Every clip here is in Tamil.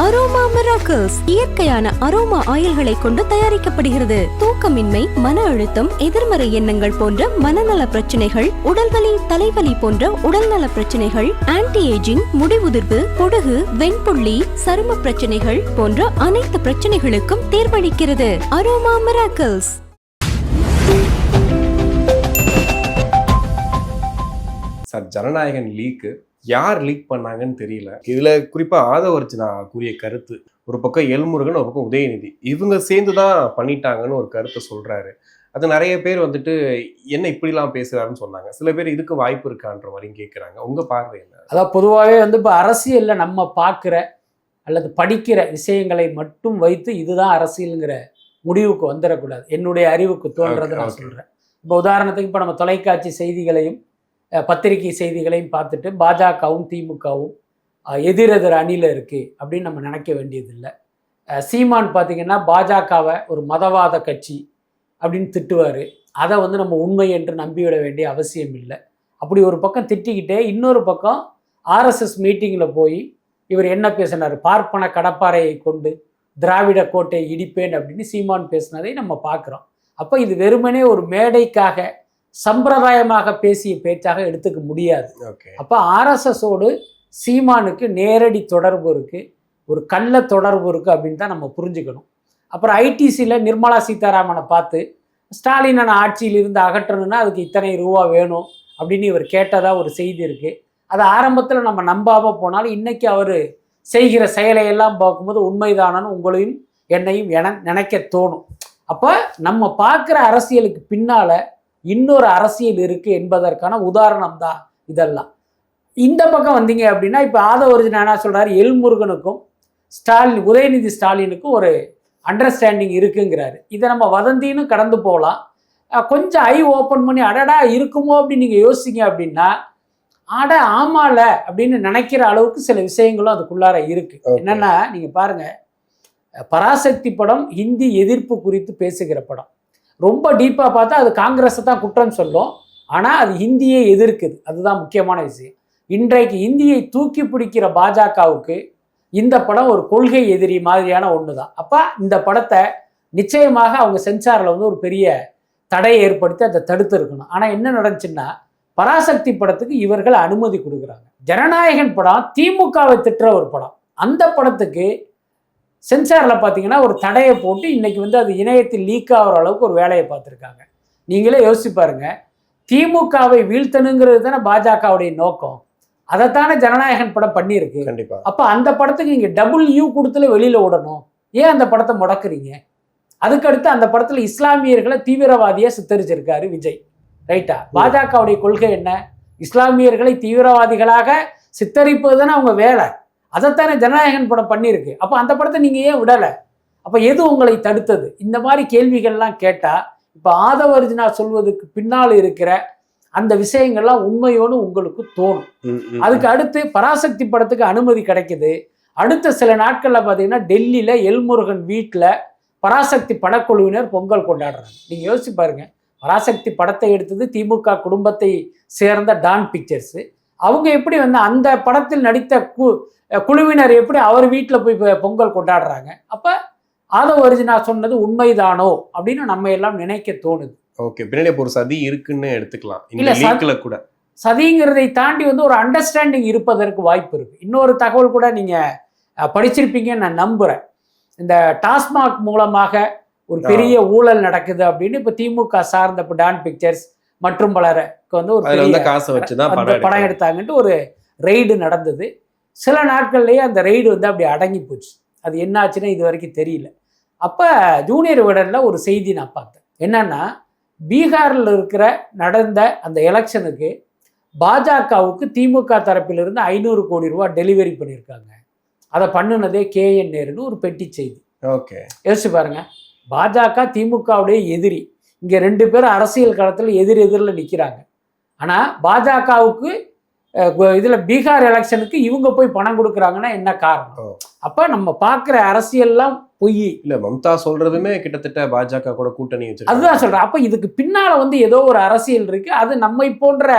அரோமா மிராக்கிள்ஸ் இயற்கையான அரோமா ஆயில்களை கொண்டு தயாரிக்கப்படுகிறது. தூக்கமின்மை, மன அழுத்தம், எதிர்மறை எண்ணங்கள் போன்ற மனநல பிரச்சனைகள், உடல்வலி, தலைவலி போன்ற உடல்நல பிரச்சனைகள், ஆன்டி ஏஜிங், முடிவுதிர்வு, பொடுகு, வெண்புள்ளி, சரும பிரச்சனைகள் போன்ற அனைத்து பிரச்சனைகளுக்கும் தீர்வளிக்கிறது. Aroma miracles. சார், ஜனநாயகன் லீக்கு யார் லீக் பண்ணாங்கன்னு தெரியல. இதுல குறிப்பா ஆதவர்ஜுனா கூறிய கருத்து, ஒரு பக்கம் எல்முருகன், ஒரு பக்கம் உதயநிதி, இவங்க சேர்ந்துதான் பண்ணிட்டாங்கன்னு ஒரு கருத்தை சொல்றாரு. அது நிறைய பேர் வந்துட்டு என்ன இப்படிலாம் பேசுறாருன்னு சொன்னாங்க. சில பேர் இதுக்கு வாய்ப்பு இருக்கான்ற மாதிரியும் கேட்குறாங்க. உங்க பார்வை என்ன? அதான் பொதுவாகவே இப்போ அரசியல்ல நம்ம பார்க்குற அல்லது படிக்கிற விஷயங்களை மட்டும் வைத்து இதுதான் அரசியலுங்கிற முடிவுக்கு வந்துடக்கூடாது. என்னுடைய அறிவுக்கு தோன்றதை நான் சொல்றேன். இப்போ உதாரணத்துக்கு இப்போ நம்ம தொலைக்காட்சி செய்திகளையும் பத்திரிகை செய்திகளையும் பார்த்துட்டு பாஜகவும் திமுகவும் எதிரெதிர் அணியில் இருக்குது அப்படின்னு நம்ம நினைக்க வேண்டியதில்லை. சீமான் பார்த்திங்கன்னா பாஜகவை ஒரு மதவாத கட்சி அப்படின்னு திட்டுவார். அதை நம்ம உண்மை என்று நம்பிவிட வேண்டிய அவசியம் இல்லை. அப்படி ஒரு பக்கம் திட்டிக்கிட்டே இன்னொரு பக்கம் ஆர்எஸ்எஸ் மீட்டிங்கில் போய் இவர் என்ன பேசினார், பார்ப்பன கடப்பாறையை கொண்டு திராவிட கோட்டை இடிப்பேன் அப்படின்னு சீமான் பேசினதை நம்ம பார்க்குறோம். அப்போ இது வெறுமனே ஒரு மேடைக்காக சம்பிரதாயமாக பேசிய பேச்சாக எடுத்துக்க முடியாது. அப்போ ஆர்எஸ்எஸோடு சீமானுக்கு நேரடி தொடர்பு இருக்குது, ஒரு கள்ள தொடர்பு இருக்குது அப்படின்னு தான் நம்ம புரிஞ்சுக்கணும். அப்புறம் ஐடிசியில் நிர்மலா சீதாராமனை பார்த்து ஸ்டாலின் ஆட்சியிலிருந்து அகற்றணும்னா அதுக்கு இத்தனை ரூபா வேணும் அப்படின்னு இவர் கேட்டதாக ஒரு செய்தி இருக்குது. அது ஆரம்பத்தில் நம்ம நம்பாமல் போனாலும் இன்றைக்கி அவர் செய்கிற செயலையெல்லாம் பார்க்கும்போது உண்மைதானு உங்களையும் என்னையும் நினைக்க தோணும். அப்போ நம்ம பார்க்குற அரசியலுக்கு பின்னால் இன்னொரு அரசியல் இருக்குது என்பதற்கான உதாரணம் தான் இதெல்லாம். இந்த பக்கம் வந்தீங்க அப்படின்னா இப்போ ஆதவர்ஜுனா என்ன சொல்கிறாரு, எல்முருகனுக்கும் உதயநிதி ஸ்டாலினுக்கும் ஒரு அண்டர்ஸ்டாண்டிங் இருக்குங்கிறாரு. இதை நம்ம வதந்தின்னு கடந்து போகலாம். கொஞ்சம் ஐ ஓப்பன் பண்ணி அடடா இருக்குமோ அப்படின்னு நீங்கள் யோசிங்க அப்படின்னா ஆமால அப்படின்னு நினைக்கிற அளவுக்கு சில விஷயங்களும் அதுக்குள்ளார இருக்குது. என்னென்னா நீங்கள் பாருங்கள், பராசக்தி படம் ஹிந்தி எதிர்ப்பு குறித்து பேசுகிற படம். ரொம்ப டீப்பாக பார்த்தா அது காங்கிரஸை தான் குற்றம் சொல்லும், ஆனால் அது ஹிந்தியை எதிர்க்குது. அதுதான் முக்கியமான விஷயம். இன்றைக்கு ஹிந்தியை தூக்கி பிடிக்கிற பாஜகவுக்கு இந்த படம் ஒரு கொள்கை எதிரி மாதிரியான ஒன்று தான். அப்போ இந்த படத்தை நிச்சயமாக அவங்க சென்சாரில் ஒரு பெரிய தடையை ஏற்படுத்தி அதை தடுத்து இருக்கணும். ஆனால் என்ன நடந்துச்சுன்னா பராசக்தி படத்துக்கு இவர்கள் அனுமதி கொடுக்குறாங்க. ஜனநாயகன் படம் திமுகவை திட்டுற ஒரு படம். அந்த படத்துக்கு சென்சாரில் பார்த்தீங்கன்னா ஒரு தடையை போட்டு இன்றைக்கி அது இணையத்தில் லீக் ஆகிற அளவுக்கு ஒரு வேலையை பார்த்துருக்காங்க. நீங்களே யோசிச்சு பாருங்க, திமுகவை வீழ்த்தணுங்கிறது தானே பாஜகவுடைய நோக்கம். அதைத்தானே ஜனநாயகன் படம் பண்ணியிருக்கு. கண்டிப்பாக. அப்போ அந்த படத்துக்கு இங்கே டபுள் யூ கொடுத்துல வெளியில் விடணும். ஏன் அந்த படத்தை முடக்குறீங்க? அதுக்கடுத்து அந்த படத்தில் இஸ்லாமியர்களை தீவிரவாதியாக சித்தரிச்சிருக்காரு விஜய். ரைட்டா? பாஜகவுடைய கொள்கை என்ன? இஸ்லாமியர்களை தீவிரவாதிகளாக சித்தரிப்பது தானே அவங்க வேலை. அதைத்தானே ஜனநாயகன் படம் பண்ணியிருக்கு. அப்போ அந்த படத்தை நீங்கள் ஏன் விடலை? அப்போ எது உங்களை தடுத்தது? இந்த மாதிரி கேள்விகள்லாம் கேட்டால் இப்போ ஆதவர்ஜுனா சொல்வதுக்கு பின்னால் இருக்கிற அந்த விஷயங்கள்லாம் உண்மையோடு உங்களுக்கு தோணும். அதுக்கு அடுத்து பராசக்தி படத்துக்கு அனுமதி கிடைக்குது. அடுத்த சில நாட்களில் பார்த்தீங்கன்னா டெல்லியில் எல்முருகன் வீட்டில் பராசக்தி படக்குழுவினர் பொங்கல் கொண்டாடுறாங்க. நீங்கள் யோசிச்சு பாருங்க, பராசக்தி படத்தை எடுத்தது திமுக குடும்பத்தை சேர்ந்த டான் பிக்சர்ஸு. அவங்க எப்படி அந்த படத்தில் நடித்த குழுவினர் எப்படி அவர் வீட்டில் போய் பொங்கல் கொண்டாடுறாங்க? அப்போ ஆதவர்ஜுனா சொன்னது உண்மைதானோ அப்படின்னு நம்ம எல்லாம் நினைக்க தோணுது. ஓகே, பின்னாடி ஒரு சதி இருக்குன்னு எடுத்துக்கலாம். இல்ல கூட சதிங்கிறதை தாண்டி ஒரு அண்டர்ஸ்டாண்டிங் இருப்பதற்கு வாய்ப்பு இருக்கு. இன்னொரு தகவல் கூட நீங்க படிச்சிருப்பீங்கன்னு நான் நம்புறேன். இந்த டாஸ்மாக் மூலமாக ஒரு பெரிய ஊழல் நடக்குது அப்படின்னு இப்போ திமுக சார்ந்த டான் பிக்சர்ஸ் மற்றும் பலருக்கு ஒரு காசை வச்சுதான் படம் எடுத்தாங்கன்ட்டு ஒரு ரெய்டு நடந்தது. சில நாட்கள்லேயே அந்த ரெய்டு அப்படி அடங்கி போச்சு. அது என்ன ஆச்சுன்னா இது வரைக்கும் தெரியல. அப்போ ஜூனியர் விகடனில் ஒரு செய்தி நான் பார்த்தேன். என்னன்னா, பீகாரில் நடந்த அந்த எலெக்ஷனுக்கு பாஜகவுக்கு திமுக தரப்பிலிருந்து 500 கோடி ரூபா டெலிவரி பண்ணியிருக்காங்க. அதை பண்ணினதே KN நேருன்னு ஒரு பெட்டி செய்தி. ஓகே, யோசிச்சு பாருங்க, பாஜக திமுகவுடைய எதிரி. இங்கே 2 பேரும் அரசியல் களத்தில் எதிரில் நிற்கிறாங்க. ஆனால் பாஜகவுக்கு இதில் பீகார் எலெக்ஷனுக்கு இவங்க போய் பணம் கொடுக்குறாங்கன்னா என்ன காரணம்? அப்போ நம்ம பார்க்குற அரசியல்லாம் பொய் இல்லை. மம்தா சொல்றதுமே கிட்டத்தட்ட பாஜக கூட கூட்டணி வச்சு அதுதான் சொல்கிறேன். அப்போ இதுக்கு பின்னால் ஏதோ ஒரு அரசியல் இருக்குது. அது நம்மை போன்ற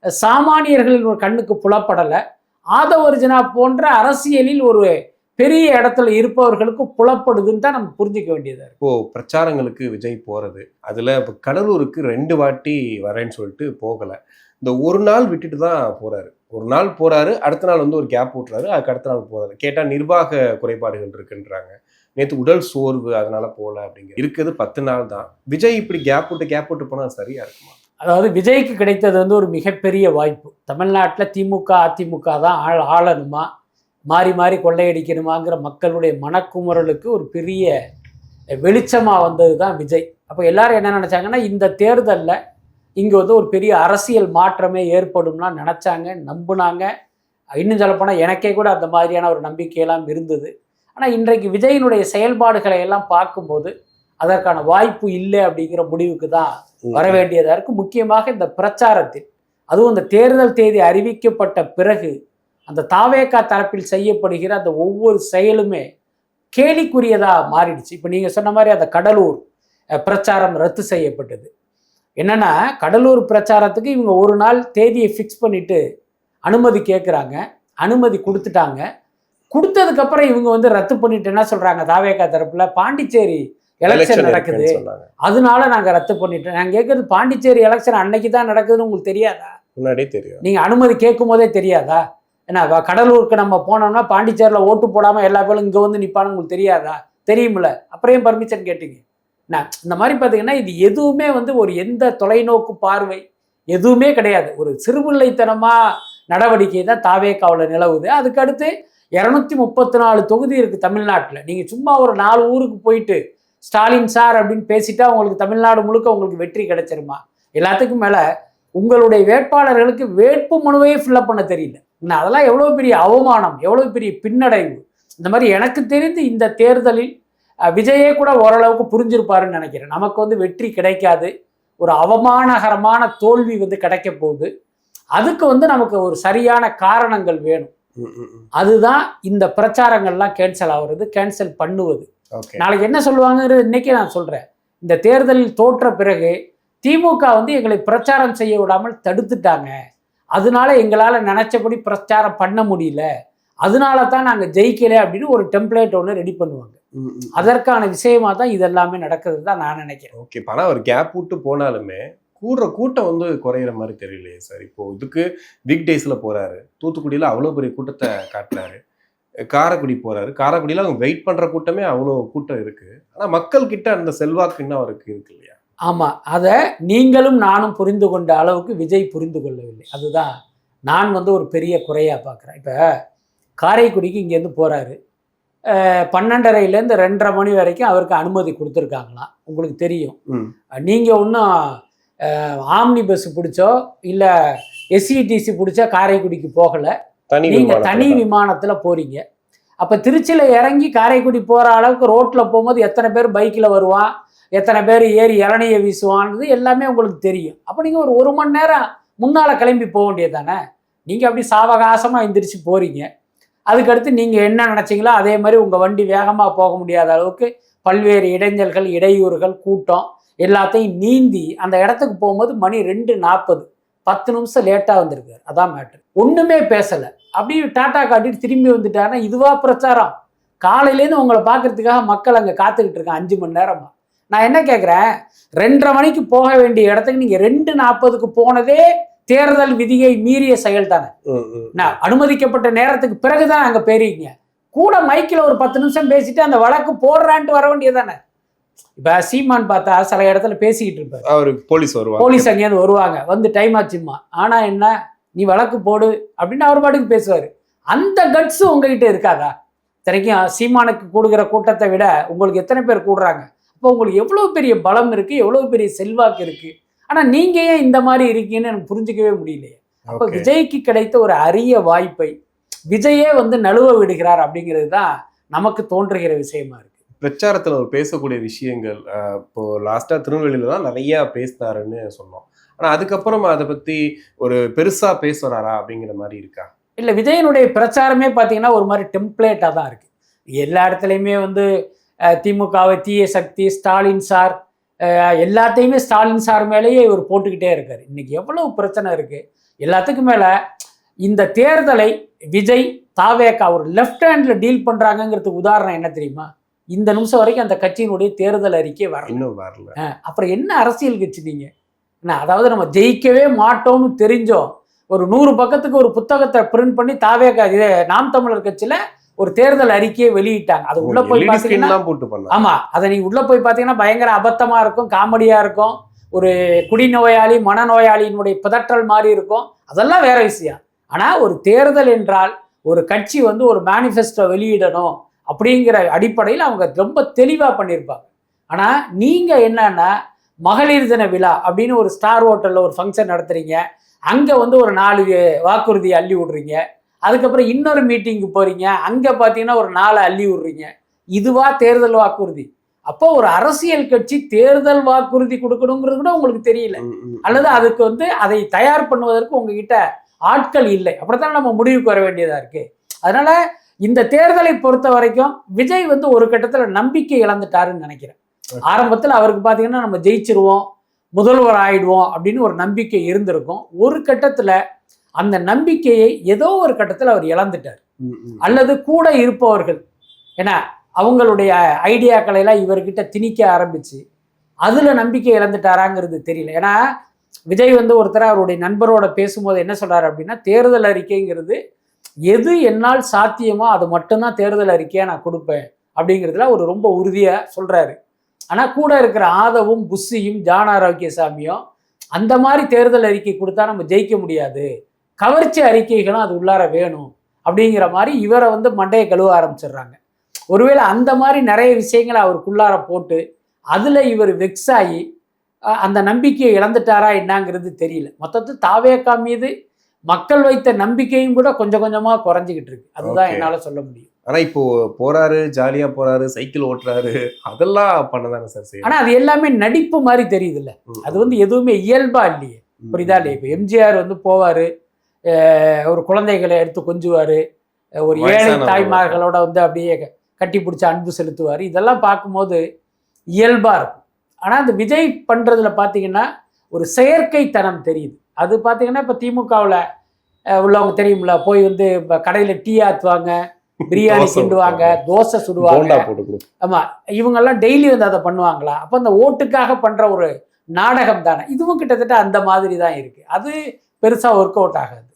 சாமானியர்களின் ஒரு கண்ணுக்கு புலப்படலை. ஆதவர்ஜுனா போன்ற அரசியலில் ஒரு பெரிய இடத்துல இருப்பவர்களுக்கு புலப்படுதுன்னு தான் நம்ம புரிஞ்சிக்க வேண்டியதா இருக்கு. இப்போ பிரச்சாரங்களுக்கு விஜய் போறது, அதுல இப்போ கடலூருக்கு 2 வாட்டி வரேன்னு சொல்லிட்டு போகல. இந்த ஒரு நாள் விட்டுட்டு தான் போறாரு. ஒரு நாள் போறாரு, அடுத்த நாள் வந்து ஒரு கேப் விட்டுறாரு, அதுக்கு அடுத்த நாள் போறாரு. கேட்டா நிர்வாக குறைபாடுகள் இருக்குன்றாங்க. நேற்று உடல் சோர்வு அதனால போல அப்படிங்கிற இருக்குது. 10 நாள் தான். விஜய் இப்படி கேப் விட்டு போனா சரியா இருக்குமா? அதாவது விஜய்க்கு கிடைத்தது வந்து ஒரு மிகப்பெரிய வாய்ப்பு. தமிழ்நாட்டில் திமுக அதிமுக தான் ஆளணுமா, மாறி மாறி கொள்ளையடிக்கணுமாங்கிற மக்களுடைய மனக்குமுறலுக்கு ஒரு பெரிய வெளிச்சமாக வந்தது தான் விஜய். அப்போ எல்லாரும் என்ன நினச்சாங்கன்னா, இந்த தேர்தலில் இங்கே வந்து ஒரு பெரிய அரசியல் மாற்றமே ஏற்படும்னா நினச்சாங்க, நம்பினாங்க. இன்னும் சொல்லப்போனால் எனக்கே கூட அந்த மாதிரியான ஒரு நம்பிக்கையெல்லாம் இருந்தது. ஆனால் இன்றைக்கு விஜயினுடைய செயல்பாடுகளை எல்லாம் பார்க்கும்போது அதற்கான வாய்ப்பு இல்லை அப்படிங்கிற முடிவுக்கு தான் வர வேண்டியதாக இருக்குது. முக்கியமாக இந்த பிரச்சாரத்தில், அதுவும் இந்த தேர்தல் தேதி அறிவிக்கப்பட்ட பிறகு அந்த தாவேகா தரப்பில் செய்யப்படுகிற அந்த ஒவ்வொரு செயலுமே கேலிக்குரியதாக மாறிடுச்சு. இப்போ நீங்கள் சொன்ன மாதிரி அந்த கடலூர் பிரச்சாரம் ரத்து செய்யப்பட்டது. என்னன்னா, கடலூர் பிரச்சாரத்துக்கு இவங்க ஒரு நாள் தேதியை ஃபிக்ஸ் பண்ணிட்டு அனுமதி கேட்குறாங்க, அனுமதி கொடுத்துட்டாங்க. கொடுத்ததுக்கப்புறம் இவங்க வந்து ரத்து பண்ணிட்டு என்ன சொல்கிறாங்க, தாவேகா தரப்பில் பாண்டிச்சேரி எலெக்ஷன் நடக்குது, அதனால நாங்கள் ரத்து பண்ணிட்டோம். நாங்கள் கேட்குறது, பாண்டிச்சேரி எலெக்ஷன் அன்னைக்கு தான் நடக்குதுன்னு உங்களுக்கு தெரியாதா? முன்னாடியே தெரியும். நீங்கள் அனுமதி கேட்கும் போதே தெரியாதா? ஏன்னா கடலூருக்கு நம்ம போனோம்னா பாண்டிச்சேரியில் ஓட்டு போடாமல் எல்லா பேரும் இங்கே வந்து நிற்பான்னு உங்களுக்கு தெரியாதா? தெரியுமில்ல, அப்புறம் பர்மிஷன் கேட்டீங்க. இந்த மாதிரி பார்த்தீங்கன்னா இது எதுவுமே வந்து ஒரு எந்த தொலைநோக்கு பார்வை எதுவுமே கிடையாது. ஒரு சிறுபிள்ளைத்தனமாக நடவடிக்கை தான் தாவேகாவில் நிலவுது. அதுக்கடுத்து 234 தொகுதி இருக்குது தமிழ்நாட்டில். நீங்கள் சும்மா ஒரு 4 ஊருக்கு போயிட்டு ஸ்டாலின் சார் அப்படின்னு பேசிட்டா உங்களுக்கு தமிழ்நாடு முழுக்க உங்களுக்கு வெற்றி கிடைச்சிருமா? எல்லாத்துக்கும் மேலே உங்களுடைய வேட்பாளர்களுக்கு வேட்பு மனுவையே ஃபில்அப் பண்ண தெரியல. அதெல்லாம் எவ்வளோ பெரிய அவமானம், எவ்வளோ பெரிய பின்னடைவு. இந்த மாதிரி எனக்கு தெரிந்து இந்த தேர்தலில் விஜயே கூட ஓரளவுக்கு புரிஞ்சிருப்பாருன்னு நினைக்கிறேன். நமக்கு வந்து வெற்றி கிடைக்காது, ஒரு அவமானகரமான தோல்வி வந்து கிடைக்க போகுது. அதுக்கு வந்து நமக்கு ஒரு சரியான காரணங்கள் வேணும். அதுதான் இந்த பிரச்சாரங்கள்லாம் கேன்சல் ஆகுறது, கேன்சல் பண்ணுவது. நாளைக்கு என்ன சொல்லுவாங்கிறது இன்னைக்கே நான் சொல்றேன். இந்த தேர்தலில் தோற்ற பிறகு திமுக வந்து எங்களை பிரச்சாரம் செய்ய விடாமல் தடுத்துட்டாங்க, அதனால எங்களால் நினைச்சபடி பிரச்சாரம் பண்ண முடியல, அதனால தான் நாங்கள் ஜெயிக்கல அப்படின்னு ஒரு டெம்ப்ளேட் ஒன்று ரெடி பண்ணுவாங்க. அதற்கான விஷயமா தான் இதெல்லாமே நடக்கிறது தான் நான் நினைக்கிறேன். ஓகே, ஆனால் ஒரு கேப் விட்டு போனாலுமே கூட்டம் வந்து குறையிற மாதிரி தெரியலையே சார். இப்போ இதுக்கு வீக் டேஸில் போறாரு, தூத்துக்குடியில் அவ்வளோ பெரிய கூட்டத்தை காட்டுறாரு, காரைக்குடி போறாரு, காரைக்குடியில் அவங்க வெயிட் பண்ணுற கூட்டமே அவ்வளோ கூட்டம் இருக்கு. ஆனால் மக்கள் கிட்ட அந்த செல்வாக்கு இன்னும் அவருக்கு இருக்கு இல்லையா? ஆமாம், அதை நீங்களும் நானும் புரிந்து கொண்ட அளவுக்கு விஜய் புரிந்து கொள்ளவில்லை. அதுதான் நான் வந்து ஒரு பெரிய குறையாக பார்க்குறேன். இப்போ காரைக்குடிக்கு இங்கேருந்து போகிறாரு, 12:30லேருந்து 2:30 மணி வரைக்கும் அவருக்கு அனுமதி கொடுத்துருக்காங்களாம். உங்களுக்கு தெரியும். நீங்கள் ஒன்றும் ஆம்னி பஸ் பிடிச்சோ இல்லை எஸ்இடிசி பிடிச்சா காரைக்குடிக்கு போகலை, நீங்கள் தனி விமானத்தில் போகிறீங்க. அப்போ திருச்சியில் இறங்கி காரைக்குடி போகிற அளவுக்கு ரோட்டில் போகும்போது எத்தனை பேர் பைக்கில் வருவான், எத்தனை பேர் ஏறி இளநியை வீசுவான்றது எல்லாமே உங்களுக்கு தெரியும். அப்போ நீங்கள் ஒரு 1 மணி நேரம் முன்னால் கிளம்பி போக வேண்டியது தானே. நீங்கள் அப்படி சாவகாசமாக எந்திரிச்சு போகிறீங்க. அதுக்கடுத்து நீங்கள் என்ன நினச்சிங்களோ அதே மாதிரி உங்கள் வண்டி வேகமாக போக முடியாத அளவுக்கு பல்வேறு இடைஞ்சல்கள், இடையூறுகள், கூட்டம் எல்லாத்தையும் நீந்தி அந்த இடத்துக்கு போகும்போது மணி 2:40, 10 நிமிஷம் லேட்டாக வந்திருக்காரு. அதான் மேட்ரு. ஒன்றுமே பேசலை, அப்படியே டாட்டா காட்டிட்டு திரும்பி வந்துட்டாருன்னா இதுவா பிரச்சாரம்? காலையிலேருந்து உங்களை பார்க்கறதுக்காக மக்கள் அங்கே காத்துக்கிட்டு இருக்காங்க 5 மணி நேரமா. நான் என்ன கேட்குறேன், 2:30 மணிக்கு போக வேண்டிய இடத்துக்கு நீங்கள் 2:40க்கு போனதே தேர்தல் விதியை மீறிய செயல் தானே. நான் அனுமதிக்கப்பட்ட நேரத்துக்கு பிறகுதான் அங்கே போயிருக்கீங்க. கூட மைக்கில் ஒரு 10 நிமிஷம் பேசிட்டு அந்த வழக்கு போடுறான்ட்டு வர வேண்டியது தானே. இப்போ சீமான் பார்த்தா சில இடத்துல பேசிக்கிட்டு இருப்பாரு, அவருக்கு போலீஸ் அங்கேயிருந்து வருவாங்க, வந்து டைம் ஆச்சுமா, ஆனால் என்ன நீ வழக்கு போடு அப்படின்னு அவர் பாட்டுக்கு பேசுவார். அந்த கட்ஸ் உங்ககிட்ட இருக்காதா? இத்தனைக்கும் சீமானுக்கு கூடுகிற கூட்டத்தை விட உங்களுக்கு எத்தனை பேர் கூடுறாங்க? அப்போ உங்களுக்கு எவ்வளோ பெரிய பலம் இருக்குது, எவ்வளோ பெரிய செல்வாக்கு இருக்குது. ஆனால் நீங்கள் ஏன் இந்த மாதிரி இருக்கீங்கன்னு எனக்கு புரிஞ்சிக்கவே முடியலையே. அப்போ விஜய்க்கு கிடைத்த ஒரு அரிய வாய்ப்பை விஜயே வந்து நழுவ விடுகிறார் அப்படிங்கிறது தான் நமக்கு தோன்றுகிற விஷயமா இருக்கு. பிரச்சாரத்தில் அவர் பேசக்கூடிய விஷயங்கள் இப்போ லாஸ்ட்டாக திருநெல்வேலியில் தான் நிறையா பேசினாருன்னு சொன்னோம். ஆனால் அதுக்கப்புறம் அதை பற்றி ஒரு பெருசாக பேசுகிறாரா அப்படிங்கிற மாதிரி இருக்கா? இல்லை, விஜயனுடைய பிரச்சாரமே பார்த்தீங்கன்னா ஒரு மாதிரி டெம்ப்ளேட்டாக தான் இருக்குது. எல்லா இடத்துலையுமே வந்து திமுகவை தீய சக்தி, ஸ்டாலின் சார், எல்லாத்தையுமே ஸ்டாலின் சார் மேலேயே இவர் போட்டுக்கிட்டே இருக்கார். இன்றைக்கி எவ்வளவு பிரச்சனை இருக்குது. எல்லாத்துக்கும் மேலே இந்த தேர்தலை விஜய் தாவேகா ஒரு லெஃப்ட் ஹேண்ட்ல டீல் பண்றாங்கிறதுக்கு உதாரணம் என்ன தெரியுமா? இந்த நிமிஷம் வரைக்கும் அந்த கட்சியினுடைய தேர்தல் அறிக்கை வரல. அப்புறம் என்ன அரசியல் கட்சி நீங்க? அதாவது நம்ம ஜெயிக்கவே மாட்டோம்னு தெரிஞ்சோம் ஒரு 100 பக்கத்துக்கு ஒரு புத்தகத்தை பிரிண்ட் பண்ணி தாவேகா நாம் தமிழர் கட்சியில ஒரு தேர்தல் அறிக்கையை வெளியிட்டாங்க. அது உள்ள போய் பாத்தீங்கன்னா, ஆமா, அதை நீங்க உள்ள போய் பாத்தீங்கன்னா பயங்கர அபத்தமா இருக்கும், காமெடியா இருக்கும், ஒரு குடிநோயாளி மனநோயாளியினுடைய பிதற்றல் மாதிரி இருக்கும். அதெல்லாம் வேற விஷயம். ஆனா ஒரு தேர்தல் என்றால் ஒரு கட்சி வந்து ஒரு மேனிஃபெஸ்டோ வெளியிடணும் அப்படிங்கிற அடிப்படையில் அவங்க ரொம்ப தெளிவா பண்ணியிருப்பாங்க. ஆனா நீங்க என்னன்னா மகளிர் தின விழா அப்படின்னு ஒரு ஸ்டார் ஹோட்டல்ல ஒரு ஃபங்க்ஷன் நடத்துறீங்க, அங்க வந்து ஒரு 4 வாக்குறுதி அள்ளி விடுறீங்க, அதுக்கப்புறம் இன்னொரு மீட்டிங்கு போறீங்க, அங்க பாத்தீங்கன்னா ஒரு 4 அள்ளி விடுறீங்க. இதுவா தேர்தல் வாக்குறுதி? அப்போ ஒரு அரசியல் கட்சி தேர்தல் வாக்குறுதி கொடுக்கணுங்கிறது கூட உங்களுக்கு தெரியல, அல்லது அதுக்கு வந்து அதை தயார் பண்ணுவதற்கு உங்ககிட்ட ஆட்கள் இல்லை. அப்படித்தான் நம்ம முடிவுக்கு வர வேண்டியதா இருக்கு. அதனால இந்த தேர்தலை பொறுத்த வரைக்கும் விஜய் வந்து ஒரு கட்டத்துல நம்பிக்கை இழந்துட்டாருன்னு நினைக்கிறேன். ஆரம்பத்தில் அவருக்கு பாத்தீங்கன்னா நம்ம ஜெயிச்சிருவோம், முதல்வர் ஆயிடுவோம் அப்படின்னு ஒரு நம்பிக்கை இருந்திருக்கும். ஒரு கட்டத்துல அந்த நம்பிக்கையை ஏதோ ஒரு கட்டத்தில் அவர் இழந்துட்டார். அல்லது கூட இருப்பவர்கள் ஏன்னா அவங்களுடைய ஐடியாக்களை எல்லாம் இவர்கிட்ட திணிக்க ஆரம்பிச்சு அதுல நம்பிக்கை இழந்துட்டாராங்கிறது தெரியல. ஏன்னா விஜய் வந்து ஒருத்தர் அவருடைய நண்பரோட பேசும்போது என்ன சொல்றாரு அப்படின்னா, தேர்தல் அறிக்கைங்கிறது எது என்னால் சாத்தியமோ அது மட்டும்தான் தேர்தல் அறிக்கையா நான் கொடுப்பேன் அப்படிங்கிறதுல ஒரு ரொம்ப உறுதியா சொல்றாரு. ஆனா கூட இருக்கிற ஆதவும் புஷியும் ஜான் ஆரோக்கியசாமியும் அந்த மாதிரி தேர்தல் அறிக்கை கொடுத்தா நம்ம ஜெயிக்க முடியாது, கவர்ச்சி அறிக்கைகளும் அது உள்ளார வேணும் அப்படிங்கிற மாதிரி இவரை வந்து மண்டையை கழுவ ஆரம்பிச்சிடுறாங்க. ஒருவேளை அந்த மாதிரி நிறைய விஷயங்களை அவருக்குள்ளார போட்டு அதுல இவர் வெக்ஸ் ஆகி அந்த நம்பிக்கையை இழந்துட்டாரா என்னங்கிறது தெரியல. மொத்தத்தில் தாவேகா மீது மக்கள் வைத்த நம்பிக்கையும் கூட கொஞ்சம் கொஞ்சமா குறைஞ்சிக்கிட்டு இருக்கு. அதுதான் என்னால சொல்ல முடியும். ஆனா இப்போ போறாரு, ஜாலியா போறாரு, சைக்கிள் ஓட்டுறாரு, அதெல்லாம் பண்ணதானே சார் செய்யும். ஆனா அது எல்லாமே நடிப்பு மாதிரி தெரியுது இல்ல, அது வந்து எதுவுமே இயல்பா இல்லையே, புரியுதா இல்லையா? இப்போ எம்ஜிஆர் வந்து போவாரு, ஒரு குழந்தைகளை எடுத்து கொஞ்சுவாரு, ஒரு ஏழை தாய்மார்களோட வந்து அப்படியே கட்டி பிடிச்சி அன்பு செலுத்துவார். இதெல்லாம் பார்க்கும்போது இயல்பா இருக்கும். ஆனா அந்த விஜய் பண்றதுல பாத்தீங்கன்னா ஒரு செயற்கைத்தனம் தெரியுது. அது பாத்தீங்கன்னா இப்ப திமுகவில் உள்ளவங்க தெரியும்ல, போய் வந்து கடையில டீ ஆத்துவாங்க, பிரியாணி கிண்டுவாங்க, தோசை சுடுவாங்க. ஆமா, இவங்கெல்லாம் டெய்லி வந்து அதை பண்ணுவாங்களா? அப்ப அந்த ஓட்டுக்காக பண்ற ஒரு நாடகம் தானே இதுவும். கிட்டத்தட்ட அந்த மாதிரி தான் இருக்கு. அது பெருசா ஒர்க் அவுட் ஆகாது.